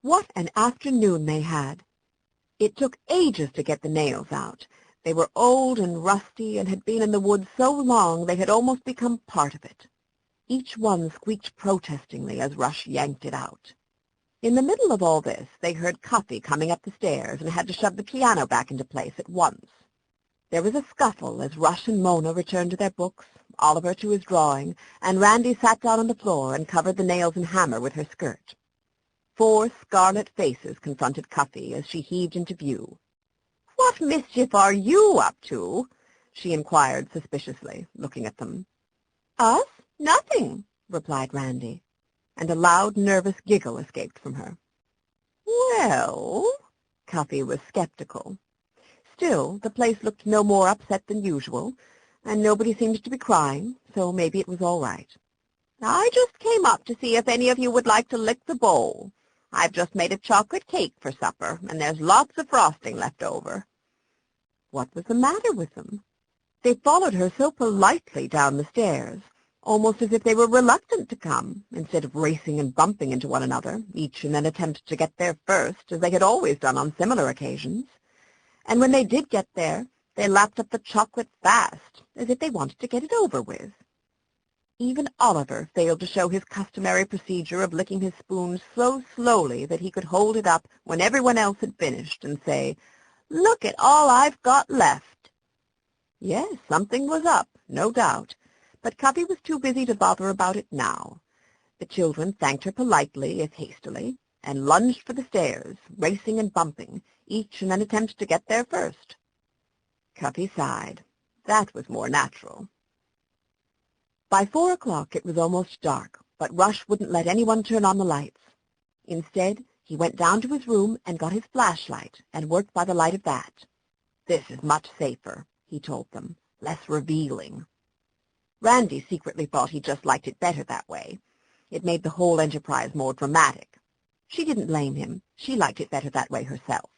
What an afternoon they had! It took ages to get the nails out. They were old and rusty and had been in the wood so long they had almost become part of it. Each one squeaked protestingly as Rush yanked it out. In the middle of all this, they heard Cuffy coming up the stairs and had to shove the piano back into place at once. There was a scuffle as Rush and Mona returned to their books, Oliver to his drawing, and Randy sat down on the floor and covered the nails and hammer with her skirt. 4 scarlet faces confronted Cuffy as she heaved into view. "What mischief are you up to?" she inquired suspiciously, looking at them. "Us? Nothing," replied Randy, and a loud, nervous giggle escaped from her. "Well," Cuffy was skeptical. Still, the place looked no more upset than usual, and nobody seemed to be crying, so maybe it was all right. "I just came up to see if any of you would like to lick the bowl. I've just made a chocolate cake for supper, and there's lots of frosting left over." What was the matter with them? They followed her so politely down the stairs, almost as if they were reluctant to come, instead of racing and bumping into one another, each in an attempt to get there first, as they had always done on similar occasions. And when they did get there, they lapped up the chocolate fast, as if they wanted to get it over with. Even Oliver failed to show his customary procedure of licking his spoon so slowly that he could hold it up when everyone else had finished and say, "Look at all I've got left." Yes, something was up, no doubt, but Cuffy was too busy to bother about it now. The children thanked her politely, if hastily, and lunged for the stairs, racing and bumping, each in an attempt to get there first. Cuffy sighed. That was more natural. By 4 o'clock it was almost dark, but Rush wouldn't let anyone turn on the lights. Instead, he went down to his room and got his flashlight and worked by the light of that. "This is much safer," he told them, "less revealing." Randy secretly thought he just liked it better that way. It made the whole enterprise more dramatic. She didn't blame him. She liked it better that way herself.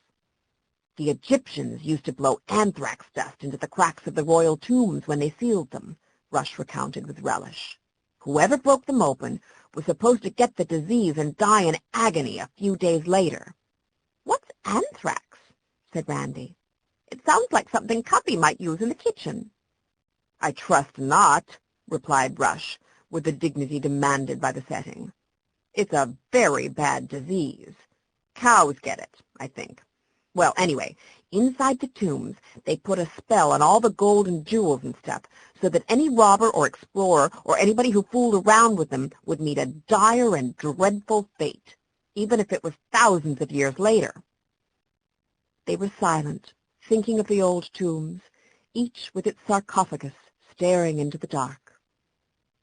"The Egyptians used to blow anthrax dust into the cracks of the royal tombs when they sealed them," Rush recounted with relish. "Whoever broke them open was supposed to get the disease and die in agony a few days later." "What's anthrax?" said Randy. "It sounds like something Cuffy might use in the kitchen." "I trust not," replied Rush, with the dignity demanded by the setting. "It's a very bad disease. Cows get it, I think. Well, anyway, inside the tombs, they put a spell on all the gold and jewels and stuff, so that any robber or explorer or anybody who fooled around with them would meet a dire and dreadful fate, even if it was thousands of years later." They were silent, thinking of the old tombs, each with its sarcophagus staring into the dark.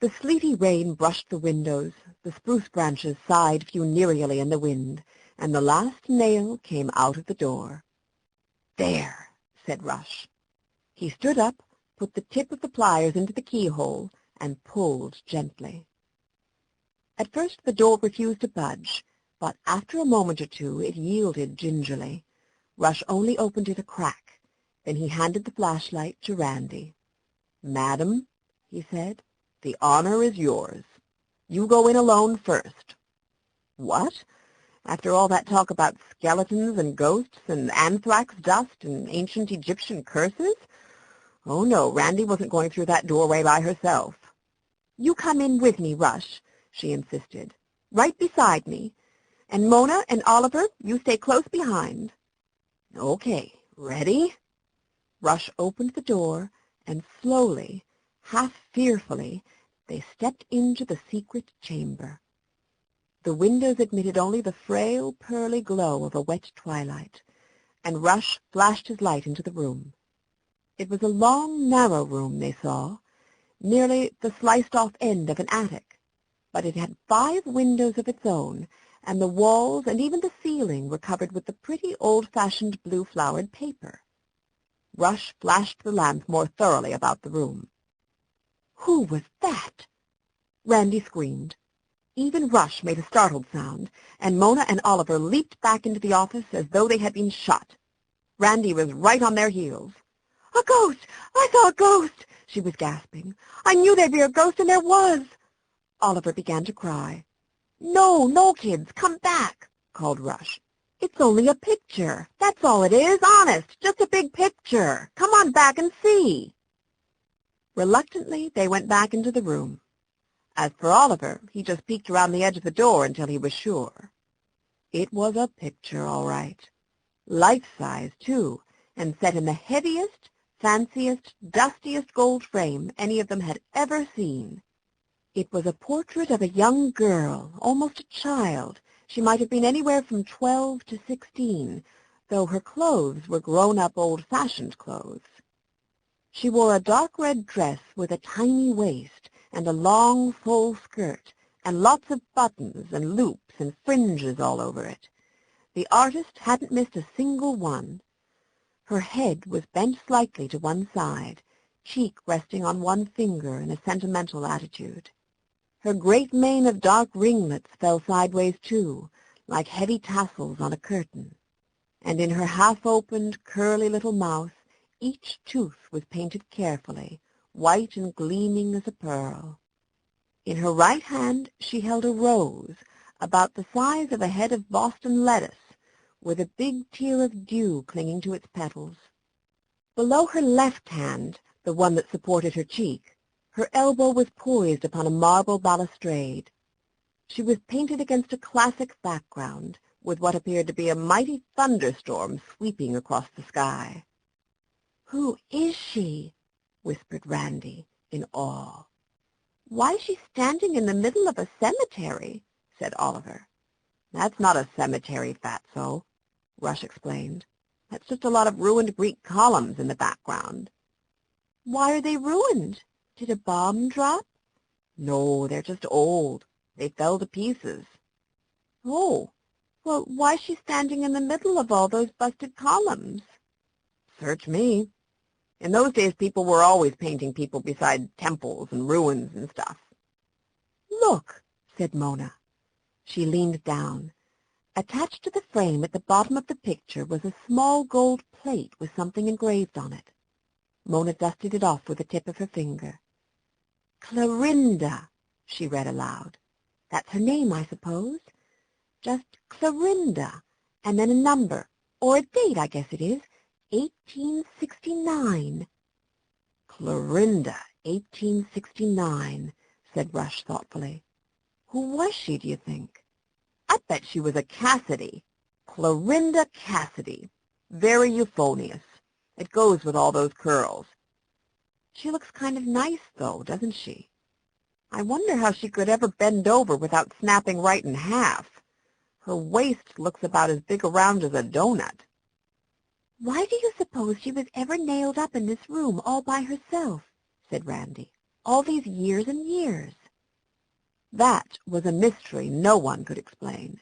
The sleety rain brushed the windows, the spruce branches sighed funereally in the wind, and the last nail came out of the door. "There," said Rush. He stood up, put the tip of the pliers into the keyhole, and pulled gently. At first the door refused to budge, but after a moment or two it yielded gingerly. Rush only opened it a crack. Then he handed the flashlight to Randy. "Madam," he said, "the honor is yours. You go in alone first." "What? After all that talk about skeletons and ghosts and anthrax dust and ancient Egyptian curses? Oh, no, Randy wasn't going through that doorway by herself. "You come in with me, Rush," she insisted, "right beside me. And Mona and Oliver, you stay close behind." "Okay, ready?" Rush opened the door, and slowly, half fearfully, they stepped into the secret chamber. The windows admitted only the frail, pearly glow of a wet twilight, and Rush flashed his light into the room. It was a long, narrow room, they saw, merely the sliced-off end of an attic, but it had 5 windows of its own, and the walls and even the ceiling were covered with the pretty old-fashioned blue-flowered paper. Rush flashed the lamp more thoroughly about the room. "Who was that?" Randy screamed. Even Rush made a startled sound, and Mona and Oliver leaped back into the office as though they had been shot. Randy was right on their heels. "A ghost! I saw a ghost!" she was gasping. "I knew there'd be a ghost, and there was!" Oliver began to cry. "No, no, kids, come back!" called Rush. "It's only a picture. That's all it is, honest, just a big picture. Come on back and see." Reluctantly, they went back into the room. As for Oliver, he just peeked around the edge of the door until he was sure. It was a picture, all right. Life-size, too, and set in the heaviest, fanciest, dustiest gold frame any of them had ever seen. It was a portrait of a young girl, almost a child. She might have been anywhere from 12 to 16, though her clothes were grown-up, old-fashioned clothes. She wore a dark red dress with a tiny waist and a long, full skirt, and lots of buttons and loops and fringes all over it. The artist hadn't missed a single one. Her head was bent slightly to one side, cheek resting on one finger in a sentimental attitude. Her great mane of dark ringlets fell sideways too, like heavy tassels on a curtain, and in her half-opened, curly little mouth each tooth was painted carefully, white and gleaming as a pearl. In her right hand she held a rose about the size of a head of Boston lettuce, with a big tear of dew clinging to its petals. Below her left hand, the one that supported her cheek, her elbow was poised upon a marble balustrade. She was painted against a classic background, with what appeared to be a mighty thunderstorm sweeping across the sky. "Who is she?" whispered Randy, in awe. "Why, she's standing in the middle of a cemetery," said Oliver. "That's not a cemetery, Fatso," Rush explained. "That's just a lot of ruined Greek columns in the background." "Why are they ruined? Did a bomb drop?" "No, they're just old. They fell to pieces." "Oh, well, why's she standing in the middle of all those busted columns?" "Search me. In those days, people were always painting people beside temples and ruins and stuff." "Look," said Mona. She leaned down. Attached to the frame at the bottom of the picture was a small gold plate with something engraved on it. Mona dusted it off with the tip of her finger. "Clorinda," she read aloud. "That's her name, I suppose. Just Clorinda, and then a number, or a date, I guess it is, 1869. "Clorinda, 1869, said Rush thoughtfully. "Who was she, do you think?" "I bet she was a Cassidy. Clorinda Cassidy. Very euphonious. It goes with all those curls. She looks kind of nice, though, doesn't she? I wonder how she could ever bend over without snapping right in half. Her waist looks about as big around as a donut." "Why do you suppose she was ever nailed up in this room all by herself?" said Randy. "All these years and years?" That was a mystery no one could explain.